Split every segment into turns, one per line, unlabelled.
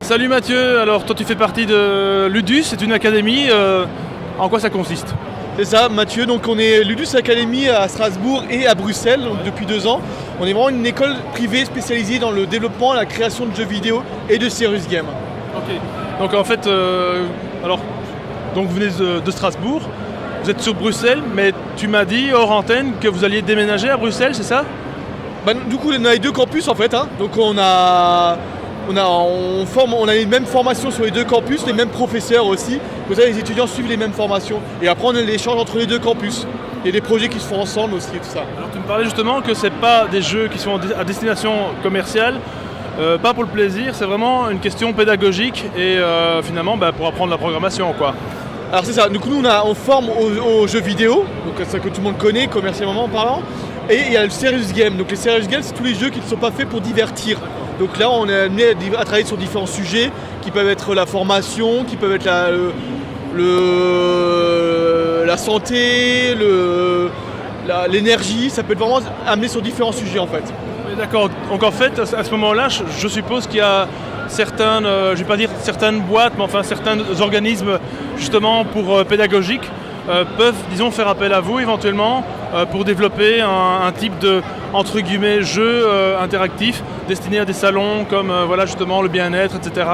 Salut Mathieu, alors toi tu fais partie de Ludus, c'est une académie, en quoi ça consiste?
C'est ça, Mathieu, donc on est Ludus Academy à Strasbourg et à Bruxelles donc depuis 2 ans. On est vraiment une école privée spécialisée dans le développement et la création de jeux vidéo et de serious games.
Ok, donc en fait, donc vous venez de Strasbourg, vous êtes sur Bruxelles, mais tu m'as dit hors antenne que vous alliez déménager à Bruxelles, c'est ça?
Du coup on a les 2 campus en fait, donc on a les mêmes formations sur les 2 campus, les mêmes professeurs aussi. Comme ça, les étudiants suivent les mêmes formations. Et après, on a l'échange entre les 2 campus. Il y a des projets qui se font ensemble aussi et tout ça.
Alors tu me parlais justement que c'est pas des jeux qui sont à destination commerciale, pas pour le plaisir, c'est vraiment une question pédagogique et finalement pour apprendre la programmation quoi.
Alors c'est ça, du coup nous on forme aux jeux vidéo, donc ça que tout le monde connaît commercialement parlant. Et il y a le serious game. Donc les serious games, c'est tous les jeux qui ne sont pas faits pour divertir. Donc là, on est amené à travailler sur différents sujets qui peuvent être la formation, qui peuvent être la santé, l'énergie. Ça peut être vraiment amené sur différents sujets en fait.
D'accord. Donc en fait, à ce moment-là, je suppose qu'il y a certaines, je vais pas dire certaines boîtes, mais enfin certains organismes justement pour pédagogiques peuvent, disons, faire appel à vous éventuellement pour développer un type de, entre guillemets, jeu interactif destiné à des salons comme voilà justement le bien-être, etc.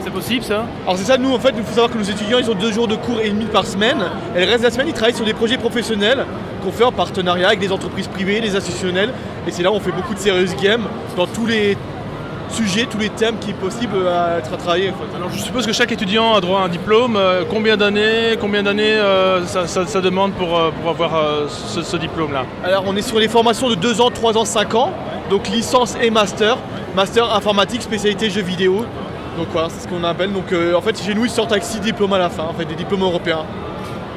C'est possible ça?
Alors c'est ça, nous en fait, il faut savoir que nos étudiants ils ont 2 jours de cours et demi par semaine et le reste de la semaine ils travaillent sur des projets professionnels qu'on fait en partenariat avec des entreprises privées, des institutionnels et c'est là où on fait beaucoup de serious games dans tous les sujets, tous les thèmes qui est possible à être travaillé. En fait.
Alors je suppose que chaque étudiant a droit à un diplôme. Combien d'années ça demande pour avoir ce diplôme-là?
Alors on est sur les formations de 2 ans, 3 ans, 5 ans, donc licence et master. Master informatique, spécialité jeux vidéo. Donc voilà, c'est ce qu'on appelle. Donc en fait chez nous ils sortent avec 6 diplômes à la fin, en fait des diplômes européens.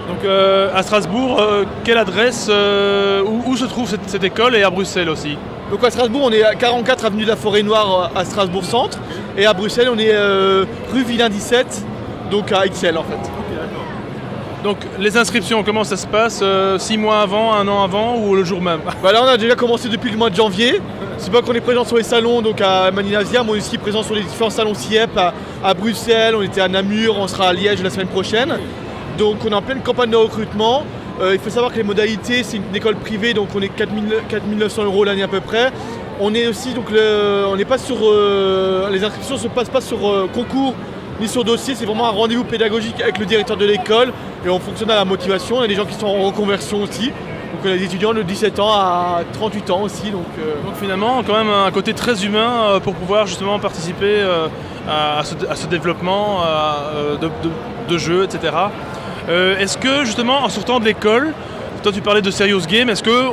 Donc à Strasbourg, quelle adresse, où se trouve cette école et à Bruxelles aussi?
Donc à Strasbourg, on est à 44 avenue de la Forêt Noire à Strasbourg Centre. Et à Bruxelles, on est rue Villain 17, donc à XL en fait.
Okay, d'accord. Donc les inscriptions, comment ça se passe 6 mois avant, 1 an avant ou le jour même?
Là, on a déjà commencé depuis le mois de janvier. C'est pas qu'on est présent sur les salons, donc à Maninazia, mais on est aussi présent sur les différents salons CIEP à Bruxelles, on était à Namur, on sera à Liège la semaine prochaine. Donc on est en pleine campagne de recrutement. Il faut savoir que les modalités, c'est une école privée, donc on est 4 900 € l'année à peu près. On est aussi, donc on n'est pas sur. Les inscriptions ne se passent pas sur concours ni sur dossier, c'est vraiment un rendez-vous pédagogique avec le directeur de l'école et on fonctionne à la motivation. Il y a des gens qui sont en reconversion aussi. Donc on a des étudiants de 17 ans à 38 ans aussi. Donc
finalement, quand même un côté très humain pour pouvoir justement participer à ce développement de jeux, etc. Est-ce que justement en sortant de l'école, toi tu parlais de serious game, est-ce que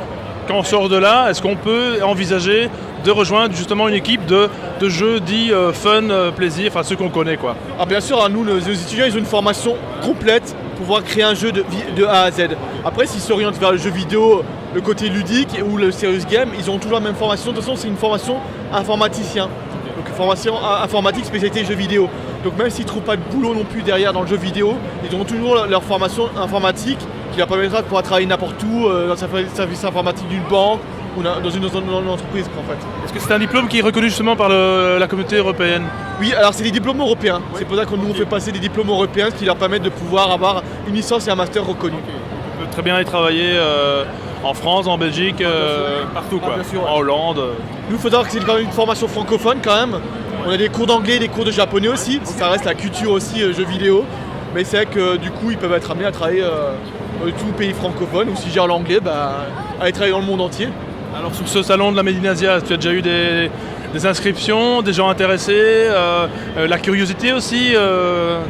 quand on sort de là, est-ce qu'on peut envisager de rejoindre justement une équipe de jeux dits fun, plaisir, enfin ceux qu'on connaît quoi?
Alors bien sûr, nous nos étudiants ils ont une formation complète pour pouvoir créer un jeu de A à Z. Après s'ils s'orientent vers le jeu vidéo, le côté ludique ou le serious game, ils auront toujours la même formation. De toute façon c'est une formation informaticien. Donc une formation informatique spécialité jeux vidéo. Donc même s'ils ne trouvent pas de boulot non plus derrière dans le jeu vidéo, ils auront toujours leur formation informatique qui leur permettra de pouvoir travailler n'importe où, dans le service informatique d'une banque ou dans une entreprise en fait.
Est-ce que c'est un diplôme qui est reconnu justement par la communauté européenne?
Oui, alors c'est des diplômes européens. Oui. C'est pour ça que nous on fait passer des diplômes européens qui leur permettent de pouvoir avoir une licence et un master reconnu.
Okay. On peut très bien y travailler en France, en Belgique, partout quoi.
Bien sûr, ouais.
En Hollande.
Nous il faut savoir que c'est quand même une formation francophone quand même. On a des cours d'anglais, des cours de japonais aussi, ça reste la culture aussi jeux vidéo. Mais c'est vrai que du coup ils peuvent être amenés à travailler dans tout pays francophone ou s'ils gèrent l'anglais, aller travailler dans le monde entier.
Alors sur ce salon de la Médinasia, tu as déjà eu des inscriptions, des gens intéressés, la curiosité aussi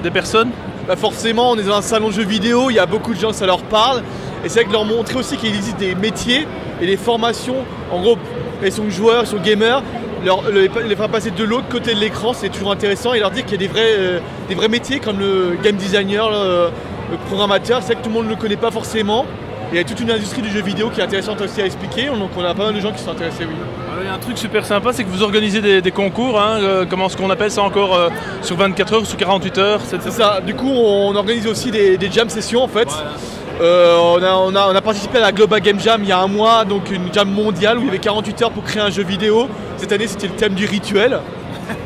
des personnes?
Forcément on est dans un salon de jeux vidéo, il y a beaucoup de gens, ça leur parle. Et c'est vrai que leur montrer aussi qu'il existe des métiers et des formations, en gros ils sont joueurs, ils sont gamers. Les faire passer de l'autre côté de l'écran, c'est toujours intéressant et leur dire qu'il y a des vrais métiers comme le game designer, le programmateur. C'est vrai que tout le monde ne le connaît pas forcément. Et il y a toute une industrie du jeu vidéo qui est intéressante aussi à expliquer, donc on a pas mal de gens qui sont intéressés, oui.
Alors, il y a un truc super sympa, c'est que vous organisez des concours, comment est-ce qu'on appelle ça encore, sur 24 heures, sur 48 heures?
C'est ça, du coup on organise aussi des jam sessions en fait. Ouais. On a participé à la Global Game Jam il y a 1 mois, donc une jam mondiale où il y avait 48 heures pour créer un jeu vidéo. Cette année c'était le thème du rituel.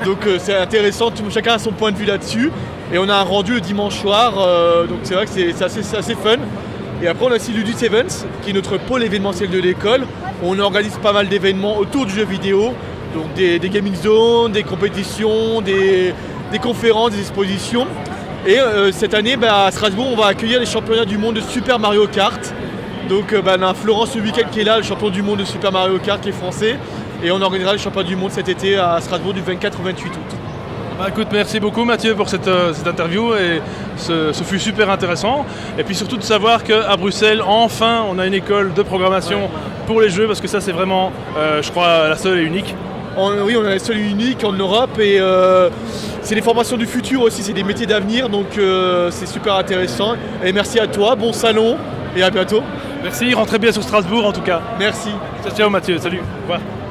Donc c'est intéressant, chacun a son point de vue là-dessus. Et on a un rendu le dimanche soir, donc c'est vrai que c'est assez fun. Et après on a aussi Ludus Events, qui est notre pôle événementiel de l'école. On organise pas mal d'événements autour du jeu vidéo. Donc des gaming zones, des compétitions, des conférences, des expositions. Et cette année, à Strasbourg, on va accueillir les championnats du monde de Super Mario Kart. Donc on a Florent ce week-end qui est là, le champion du monde de Super Mario Kart qui est français. Et on organisera le championnat du monde cet été à Strasbourg du 24 au 28 août.
Écoute, merci beaucoup Mathieu pour cette interview et ce fut super intéressant. Et puis surtout de savoir qu'à Bruxelles, enfin, on a une école de programmation pour les jeux parce que ça c'est vraiment, je crois, la seule et unique.
Oui, on est la seule et unique en Europe et c'est des formations du futur aussi, c'est des métiers d'avenir, donc c'est super intéressant. Et merci à toi, bon salon et à bientôt.
Merci, rentrez bien sur Strasbourg en tout cas.
Merci.
Ciao Mathieu, salut. Au revoir.